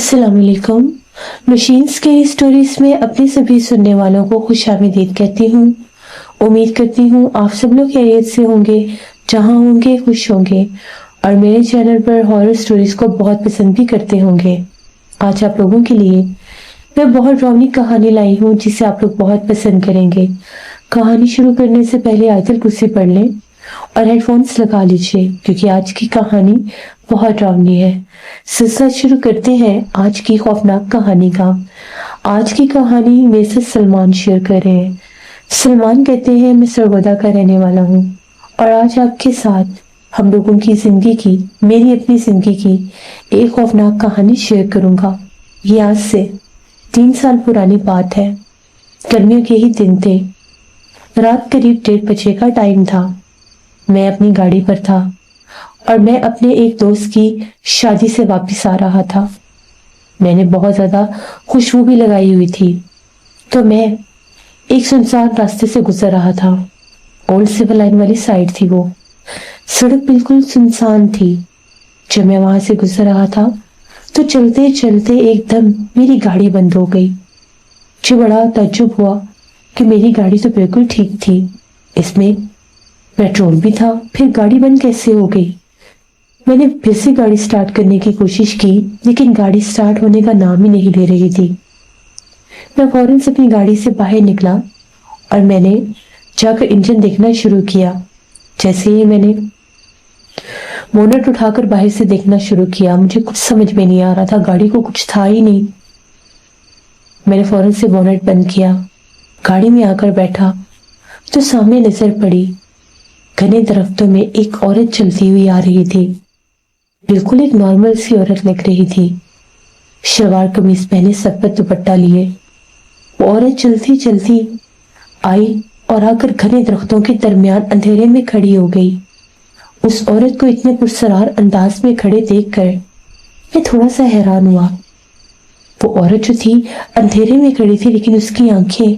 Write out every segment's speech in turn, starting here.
अस्सलाम वालेकुम। मशीन्स के स्टोरीज में अपने सभी सुनने वालों को खुशामदीद कहती हूँ। उम्मीद करती हूँ आप सब लोग खैरियत से होंगे, जहाँ होंगे खुश होंगे और मेरे चैनल पर हॉरर स्टोरीज को बहुत पसंद भी करते होंगे। आज आप लोगों के लिए मैं बहुत डरावनी कहानी लाई हूँ जिसे आप लोग बहुत पसंद करेंगे। कहानी शुरू करने से पहले आयतल कुर्सी पढ़ लें और हेडफोन्स लगा लीजिए क्योंकि आज की कहानी बहुत डरावनी है। सिलसिला शुरू करते हैं आज की खौफनाक कहानी का। आज की कहानी मेरे से सलमान शेयर कर रहे हैं। सलमान कहते हैं मैं सरगोदा का रहने वाला हूँ और आज आपके साथ हम लोगों की जिंदगी की, मेरी अपनी जिंदगी की एक खौफनाक कहानी शेयर करूंगा। ये आज से 3 साल पुरानी बात है। गर्मियों के ही दिन थे। रात करीब 1:30 बजे का टाइम था। मैं अपनी गाड़ी पर था और मैं अपने एक दोस्त की शादी से वापस आ रहा था। मैंने बहुत ज्यादा खुशबू भी लगाई हुई थी तो मैं एक सुनसान रास्ते से गुजर रहा था। ओल्ड सिविल लाइन वाली साइड थी वो। सड़क बिल्कुल सुनसान थी। जब मैं वहां से गुजर रहा था तो चलते चलते एकदम मेरी गाड़ी बंद हो गई। मुझे बड़ा ताज्जुब हुआ कि मेरी गाड़ी तो बिल्कुल ठीक थी, इसमें पेट्रोल भी था, फिर गाड़ी बंद कैसे हो गई। मैंने फिर से गाड़ी स्टार्ट करने की कोशिश की लेकिन गाड़ी स्टार्ट होने का नाम ही नहीं ले रही थी। मैं फौरन से अपनी गाड़ी से बाहर निकला और मैंने जाकर इंजन देखना शुरू किया। जैसे ही मैंने बोनट उठाकर बाहर से देखना शुरू किया, मुझे कुछ समझ में नहीं आ रहा था, गाड़ी को कुछ था ही नहीं। मैंने फौरन से बोनट बंद किया, गाड़ी में आकर बैठा तो सामने नजर पड़ी घने दरख्तों में एक औरत चलती हुई आ रही थी। बिल्कुल एक नॉर्मल सी औरत लग रही थी, शलवार कमीज पहने, सर पर दुपट्टा लिए। वो औरत चलती चलती आई और आकर घने दरख्तों के दरमियान अंधेरे में खड़ी हो गई। उस औरत को इतने पुरसरार अंदाज में खड़े देखकर मैं थोड़ा सा हैरान हुआ। वो औरत जो थी अंधेरे में खड़ी थी लेकिन उसकी आंखें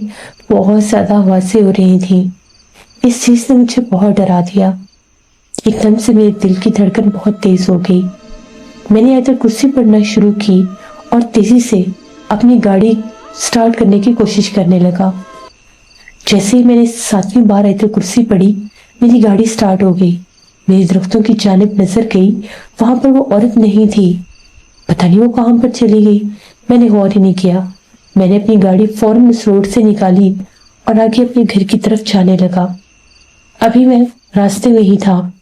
बहुत ज्यादा वासे हो रही थी। इस चीज ने मुझे बहुत डरा दिया। एकदम से मेरे दिल की धड़कन बहुत तेज हो गई। मैंने आयतल कुर्सी पढ़ना शुरू की और तेजी से अपनी गाड़ी स्टार्ट करने की कोशिश करने लगा। जैसे ही मैंने 7वीं बार आयतल कुर्सी पढ़ी, मेरी गाड़ी स्टार्ट हो गई। मेरी दरख्तों की जानिब नजर गई, वहां पर वो औरत नहीं थी। पता नहीं वो कहां पर चली गई, मैंने गौर ही नहीं किया। मैंने अपनी गाड़ी फौरन उस रोड से निकाली और आगे अपने घर की तरफ जाने लगा। अभी मैं रास्ते में ही था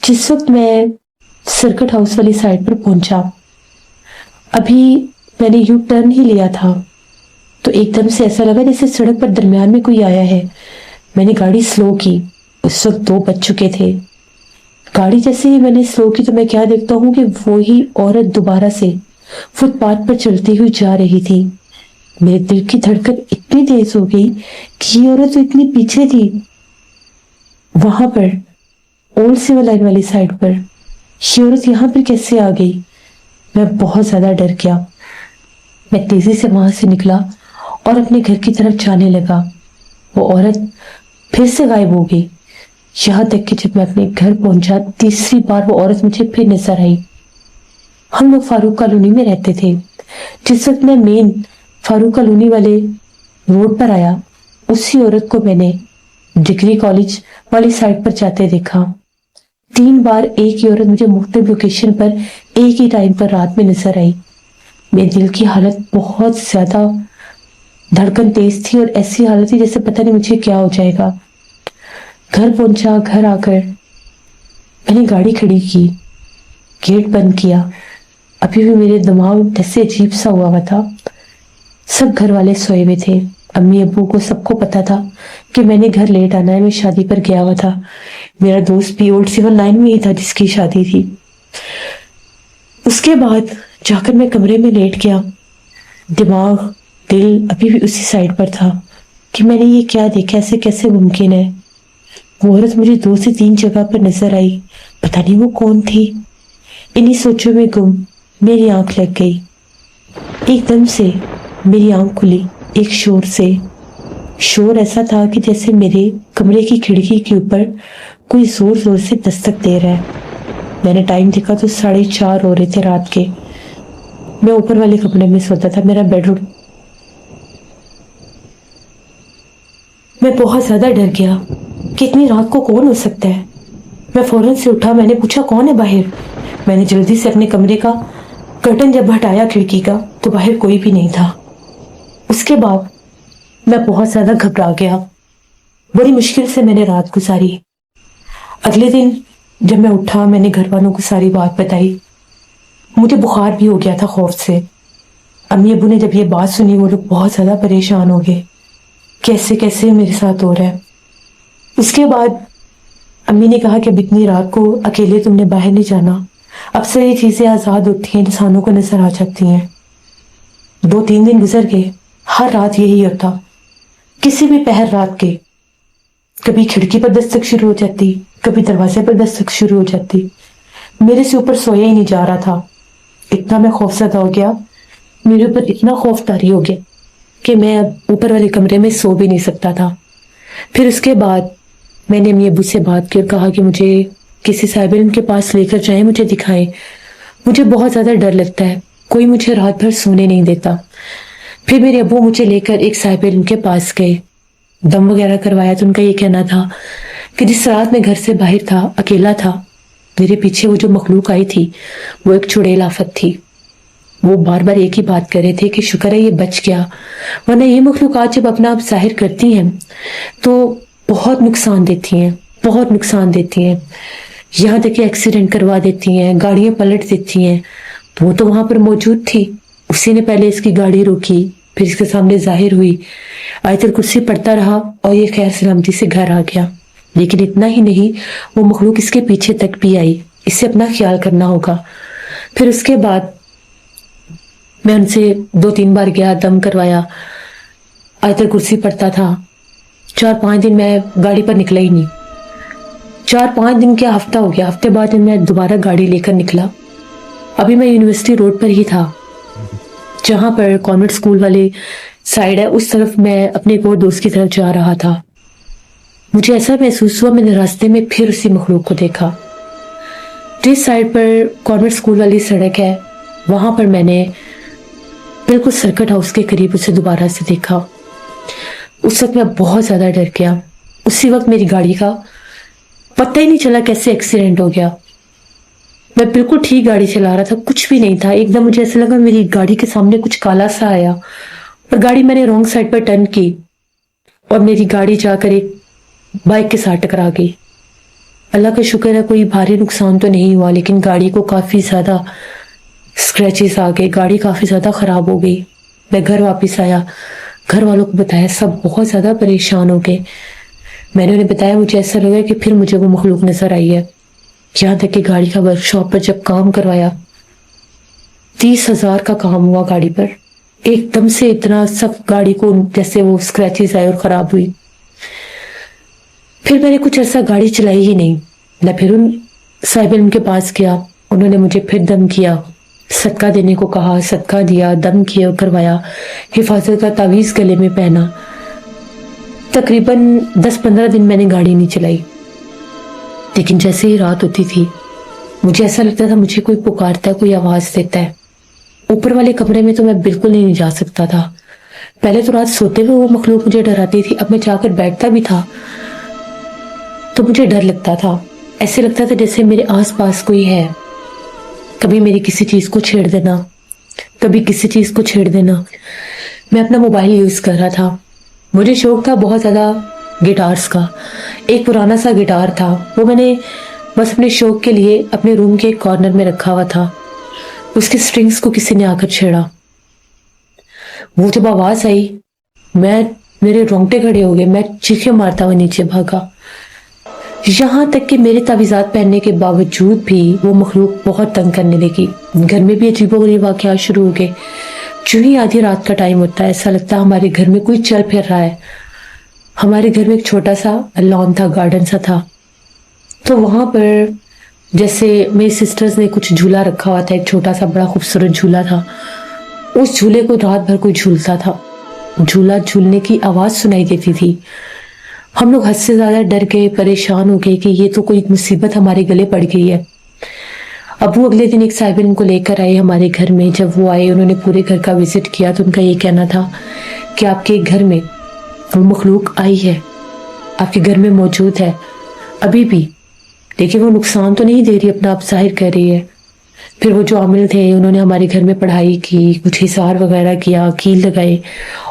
जिस वक्त मैं सर्किट हाउस वाली साइड पर पहुंचा। अभी मैंने यू टर्न ही लिया था तो एकदम से ऐसा लगा जैसे सड़क पर दरमियान में कोई आया है। मैंने गाड़ी स्लो की। उस वक्त 2 बज चुके थे। गाड़ी जैसे ही मैंने स्लो की तो मैं क्या देखता हूँ कि वो ही औरत दोबारा से फुटपाथ पर चलती हुई जा रही थी। मेरे दिल की धड़कन इतनी तेज हो गई कि ये औरत तो इतनी पीछे थी, वहां पर ओल्ड सिविल लाइन वाली साइड पर। ये औरत यहाँ पर कैसे आ गई? मैं बहुत ज्यादा डर गया। मैं तेजी से वहां से निकला और अपने घर की तरफ जाने लगा। वो औरत फिर से गायब हो गई। यहाँ तक कि जब मैं अपने घर पहुंचा, तीसरी बार वो औरत मुझे फिर नजर आई। हम लोग फारूक कॉलोनी में रहते थे। जिस वक्त मैं मेन फारूक कॉलोनी वाले रोड पर आया, उसी औरत को मैंने डिग्री कॉलेज वाली साइड पर जाते देखा। 3 बार एक ही औरत मुझे मुख्तलिफ लोकेशन पर एक ही टाइम पर रात में नजर आई। मेरे दिल की हालत बहुत ज्यादा, धड़कन तेज थी और ऐसी हालत थी जैसे पता नहीं मुझे क्या हो जाएगा। घर पहुंचा, घर आकर मैंने गाड़ी खड़ी की, गेट बंद किया। अभी भी मेरे दिमाग जैसे अजीब सा हुआ था। सब घर वाले सोए हुए थे। अम्मी अब्बू को सबको पता था कि मैंने घर लेट आना है, मैं शादी पर गया हुआ था। मेरा दोस्त भी ओल्ड सिविल लाइन में ही था जिसकी शादी थी। उसके बाद जाकर मैं कमरे में लेट गया। दिमाग, दिल अभी भी उसी साइड पर था कि मैंने ये क्या देखा, ऐसे कैसे मुमकिन है। वो औरत मुझे 2 से 3 जगह पर नजर आई, पता नहीं वो कौन थी। इन्हीं सोचों में गुम मेरी आंख लग गई। एकदम से मेरी आंख खुली एक शोर से। शोर ऐसा था कि जैसे मेरे कमरे की खिड़की के ऊपर कोई जोर जोर से दस्तक दे रहा है। मैंने टाइम देखा तो 4:30 हो रहे थे रात के। मैं ऊपर वाले कमरे में सोता था, मेरा बेडरूम। मैं बहुत ज्यादा डर गया कि इतनी रात को कौन हो सकता है। मैं फौरन से उठा, मैंने पूछा कौन है बाहर। मैंने जल्दी से अपने कमरे का कर्टन जब हटाया खिड़की का, तो बाहर कोई भी नहीं था। उसके बाद मैं बहुत ज्यादा घबरा गया। बड़ी मुश्किल से मैंने रात गुजारी। अगले दिन जब मैं उठा, मैंने घर वालों को सारी बात बताई। मुझे बुखार भी हो गया था खौफ से। अम्मी अबू ने जब ये बात सुनी, वो लोग बहुत ज्यादा परेशान हो गए, कैसे कैसे मेरे साथ हो रहा है। उसके बाद अम्मी ने कहा कि अब इतनी रात को अकेले तुमने बाहर नहीं जाना। अक्सर ये चीजें आजाद होती हैं, इंसानों को नजर आ जाती हैं। 2-3 दिन गुजर गए, हर रात यही होता। किसी भी पहर रात के कभी खिड़की पर दस्तक शुरू हो जाती, कभी दरवाजे पर दस्तक शुरू हो जाती। मेरे से ऊपर सोया ही नहीं जा रहा था। इतना मैं खौफजदा हो गया, मेरे ऊपर इतना खौफ तारी हो गया कि मैं अब ऊपर वाले कमरे में सो भी नहीं सकता था। फिर उसके बाद मैंने अम्मी अब्बू से बात की और कहा कि मुझे किसी साहिब इल्म के पास लेकर जाएं, मुझे दिखाएं। मुझे बहुत ज्यादा डर लगता है, कोई मुझे रात भर सोने नहीं देता। फिर मेरे अब्बू मुझे लेकर एक साहिब इल्म के पास गए, दम वगैरह करवाया। तो उनका ये कहना था कि जिस रात मैं घर से बाहर था, अकेला था, मेरे पीछे वो जो मखलूक आई थी वो एक चुड़ैल आफत थी। वो बार बार एक ही बात कर रहे थे कि शुक्र है ये बच गया, वरना ये मखलूकात जब अपना आप जाहिर करती हैं तो बहुत नुकसान देती हैं, बहुत नुकसान देती हैं। यहाँ तक कि एक्सीडेंट करवा देती हैं, गाड़ियां पलट देती हैं। वो तो वहां पर मौजूद थी, उसी ने पहले इसकी गाड़ी रोकी, फिर इसके सामने जाहिर हुई, आयतुल कुर्सी पढ़ता रहा और ये खैर सलामती से घर आ गया। लेकिन इतना ही नहीं, वो मखलूक इसके पीछे तक भी आई। इससे अपना ख्याल करना होगा। फिर उसके बाद मैं उनसे 2-3 बार गया, दम करवाया, आयतुल कुर्सी पढ़ता था। 4-5 दिन मैं गाड़ी पर निकला ही नहीं। 4-5 दिन क्या, हफ्ता हो गया। हफ्ते बाद मैं दोबारा गाड़ी लेकर निकला। अभी मैं यूनिवर्सिटी रोड पर ही था, जहां पर कॉन्वेंट स्कूल वाले साइड है, उस तरफ मैं अपने एक और दोस्त की तरफ जा रहा था। मुझे ऐसा महसूस हुआ, मैंने रास्ते में फिर उसी मखलूक को देखा। जिस साइड पर कॉन्वेंट स्कूल वाली सड़क है, वहां पर मैंने बिल्कुल सर्किट हाउस के करीब उसे दोबारा से देखा। उस वक्त मैं बहुत ज्यादा डर गया। उसी वक्त मेरी गाड़ी का पता ही नहीं चला कैसे एक्सीडेंट हो गया। मैं बिल्कुल ठीक गाड़ी चला रहा था, कुछ भी नहीं था। एकदम मुझे ऐसा लगा मेरी गाड़ी के सामने कुछ काला सा आया और गाड़ी मैंने रॉन्ग साइड पर टर्न की और मेरी गाड़ी जाकर एक बाइक के साथ टकरा गई। अल्लाह का शुक्र है कोई भारी नुकसान तो नहीं हुआ, लेकिन गाड़ी को काफी ज्यादा स्क्रैचेस आ गए, गाड़ी काफी ज्यादा खराब हो गई। मैं घर वापस आया, घर वालों को बताया, सब बहुत ज्यादा परेशान हो गए। मैंने उन्हें बताया मुझे ऐसा लगा कि फिर मुझे वो मखलूक नजर आई है। यहाँ तक कि गाड़ी का वर्कशॉप पर जब काम करवाया, 30,000 का काम हुआ गाड़ी पर। एकदम से इतना सब गाड़ी को जैसे वो स्क्रैचेस आए और खराब हुई। फिर मैंने कुछ ऐसा गाड़ी चलाई ही नहीं। मैं फिर उन साहिब इल्म के पास गया, उन्होंने मुझे फिर दम किया, सदका देने को कहा, सदका दिया, दम किया, करवाया, हिफाजत का तावीज गले में पहना। तकरीबन 10-15 दिन मैंने गाड़ी नहीं चलाई। लेकिन जैसे ही रात होती थी, मुझे ऐसा लगता था मुझे कोई पुकारता है, कोई आवाज देता है। ऊपर वाले कमरे में तो मैं बिल्कुल नहीं जा सकता था। पहले तो रात सोते हुए वो मखलूक मुझे डराती थी, अब मैं जाकर बैठता भी था तो मुझे डर लगता था। ऐसे लगता था जैसे मेरे आसपास कोई है। कभी मेरी किसी चीज को छेड़ देना, कभी किसी चीज को छेड़ देना। मैं अपना मोबाइल यूज कर रहा था। मुझे शौक था बहुत ज्यादा गिटार्स का। एक पुराना सा गिटार था, वो मैंने बस अपने शौक के लिए अपने रूम के एक कॉर्नर में रखा हुआ था। उसके स्ट्रिंग्स को किसी ने आकर छेड़ा। वो जब आवाज आई, मेरे रोंगटे खड़े हो गए। मैं चीखें मारता हुआ नीचे भागा। यहाँ तक कि मेरे तावीज़ात पहनने के बावजूद भी वो मखलूक बहुत तंग करने लगी। घर में भी अजीबोगरीब वाक़यात शुरू हो गए। जो ही आधी रात का टाइम होता है, ऐसा लगता है हमारे घर में कोई चल फिर रहा है। हमारे घर में एक छोटा सा लॉन था, गार्डन सा था। तो वहां पर जैसे मेरी सिस्टर्स ने कुछ झूला रखा हुआ था, एक छोटा सा बड़ा खूबसूरत झूला था। उस झूले को रात भर कोई झूलता था। झूला झूलने की आवाज सुनाई देती थी। हम लोग हद से ज्यादा डर गए, परेशान हो गए कि ये तो कोई मुसीबत हमारे गले पड़ गई है। ابو اگلے دن ایک صاحب علم کو لے کر آئے ہمارے گھر میں. جب وہ آئے انہوں نے پورے گھر کا وزٹ کیا تو ان کا یہ کہنا تھا کہ آپ کے گھر میں وہ مخلوق آئی ہے, آپ کے گھر میں موجود ہے ابھی بھی, لیکن وہ نقصان تو نہیں دے رہی, اپنا آپ ظاہر کر رہی ہے. پھر وہ جو عامل تھے انہوں نے ہمارے گھر میں پڑھائی کی, کچھ حصار وغیرہ کیا, کیل لگائے,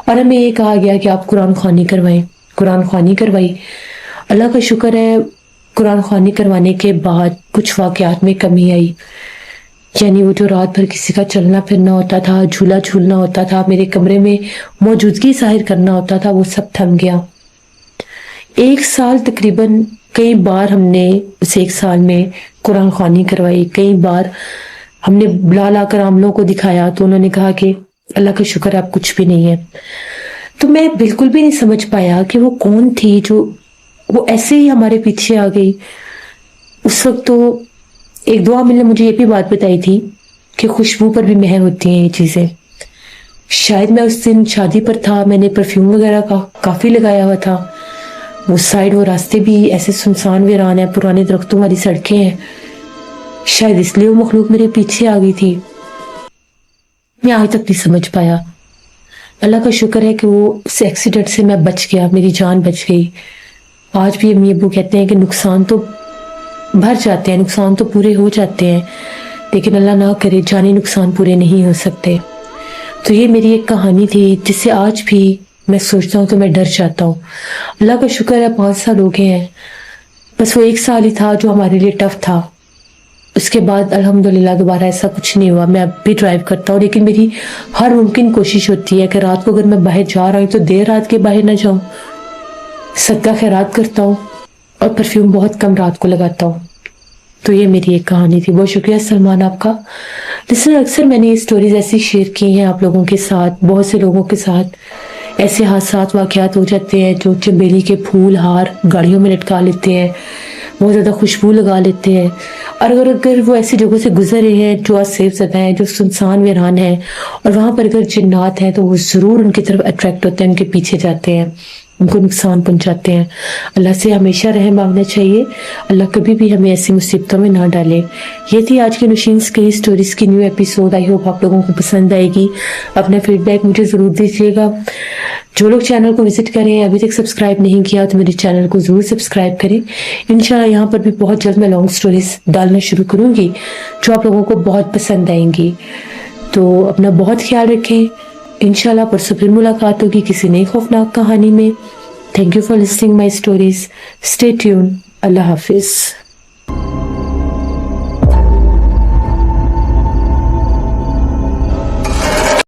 اور ہمیں یہ کہا گیا کہ آپ قرآن خوانی کروائیں. قرآن خوانی کروائی. اللہ کا شکر ہے قرآن خوانی کروانے کے بعد کچھ واقعات میں کمی آئی. یعنی وہ جو رات بھر کسی کا چلنا پھرنا ہوتا تھا, جھولا جھولنا ہوتا تھا, میرے کمرے میں موجودگی ظاہر کرنا ہوتا تھا, وہ سب تھم گیا. 1 سال تقریباً کئی بار ہم نے اس 1 سال میں قرآن خوانی کروائی. کئی بار ہم نے بلا لا کر عاملوں کو دکھایا تو انہوں نے کہا کہ اللہ کا شکر ہے آپ کچھ بھی نہیں ہے. تو میں بالکل بھی نہیں سمجھ پایا کہ وہ کون تھی جو وہ ایسے ہی ہمارے پیچھے آ گئی. اس وقت تو ایک دو عامل نے مجھے یہ بھی بات بتائی تھی کہ خوشبو پر بھی مہر ہوتی ہیں یہ چیزیں. شاید میں اس دن شادی پر تھا, میں نے پرفیوم وغیرہ کا کافی لگایا ہوا تھا. وہ سائڈ وہ راستے بھی ایسے سنسان ویران ہیں, پرانے درختوں والی سڑکیں ہیں, شاید اس لیے وہ مخلوق میرے پیچھے آ گئی تھی. میں آج تک نہیں سمجھ پایا. اللہ کا شکر ہے کہ وہ اس ایکسیڈنٹ سے میں بچ گیا, میری جان بچ گئی. آج بھی امی ابو کہتے ہیں کہ نقصان تو بھر جاتے ہیں, نقصان تو پورے ہو جاتے ہیں, لیکن اللہ نہ کرے جانی نقصان پورے نہیں ہو سکتے. تو یہ میری ایک کہانی تھی جس سے آج بھی میں سوچتا ہوں تو میں ڈر جاتا ہوں. اللہ کا شکر ہے 5 سال ہو گئے ہیں, بس وہ 1 سال ہی تھا جو ہمارے لیے ٹف تھا. اس کے بعد الحمدللہ دوبارہ ایسا کچھ نہیں ہوا. میں اب بھی ڈرائیو کرتا ہوں, لیکن میری ہر ممکن کوشش ہوتی ہے کہ رات کو اگر میں باہر جا رہا ہوں تو دیر رات کے باہر نہ جاؤں. صدقہ خیرات کرتا ہوں اور پرفیوم بہت کم رات کو لگاتا ہوں. تو یہ میری ایک کہانی تھی. بہت شکریہ سلمان آپ کا. اکثر میں نے یہ سٹوریز ایسی شیئر کی ہیں آپ لوگوں کے ساتھ. بہت سے لوگوں کے ساتھ ایسے حادثات واقعات ہو جاتے ہیں جو چنبیلی کے پھول ہار گاڑیوں میں لٹکا لیتے ہیں, بہت زیادہ خوشبو لگا لیتے ہیں, اور اگر وہ ایسی جگہوں سے گزر رہے ہیں جو سیف زدہ ہیں, جو سنسان ویران ہیں, اور وہاں پر اگر جنات ہیں تو وہ ضرور ان کی طرف اٹریکٹ ہوتے ہیں, ان کے پیچھے جاتے ہیں, ان کو نقصان پہنچاتے ہیں. اللہ سے ہمیشہ رحم مانگنا چاہیے, اللہ کبھی بھی ہمیں ایسی مصیبتوں میں نہ ڈالے. یہ تھی آج کی نوشین اسکری اسٹوریز کی نیو ایپیسوڈ. آئی ہوپ آپ لوگوں کو پسند آئے گی. اپنا فیڈ بیک مجھے ضرور دیجیے گا. جو لوگ چینل کو وزٹ کریں ابھی تک سبسکرائب نہیں کیا تو میرے چینل کو ضرور سبسکرائب کریں. انشاءاللہ یہاں پر بھی بہت جلد میں لانگ سٹوریز ڈالنا شروع کروں گی جو آپ لوگوں کو بہت پسند آئیں گی. تو اپنا بہت خیال رکھیں. انشاءاللہ پرسوں پھر ملاقات ہوگی کسی نئی خوفناک کہانی میں. Thank you for listening my stories. Stay tune. اللہ حافظ.